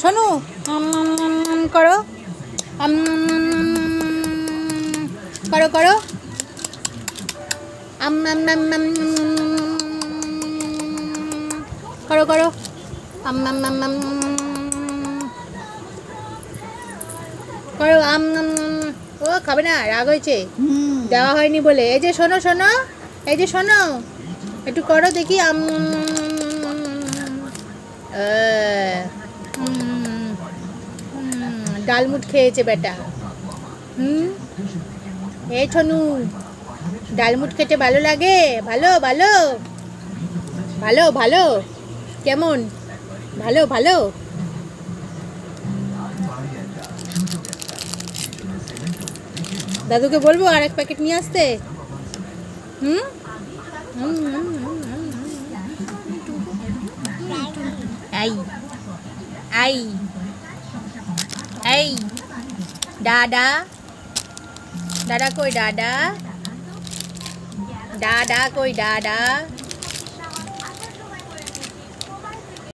শোনো করো করো করো করো করো করো ও খাবে না, রাগ হয়েছে, দেওয়া হয়নি বলে। এই যে শোনো শোনো, এই যে শোনো, একটু করো দেখি। ডালমুট খেয়েছে বেটা। এই ছনু, ডালমুট খেতে ভালো লাগে? ভালো ভালো ভালো ভালো, কেমন? ভালো ভালো। দাদুকে বলবো আর এক প্যাকেট নিয়ে আসতে। এই এই এই দাদা, দাদা কই দাদা, দাদা কই দাদা?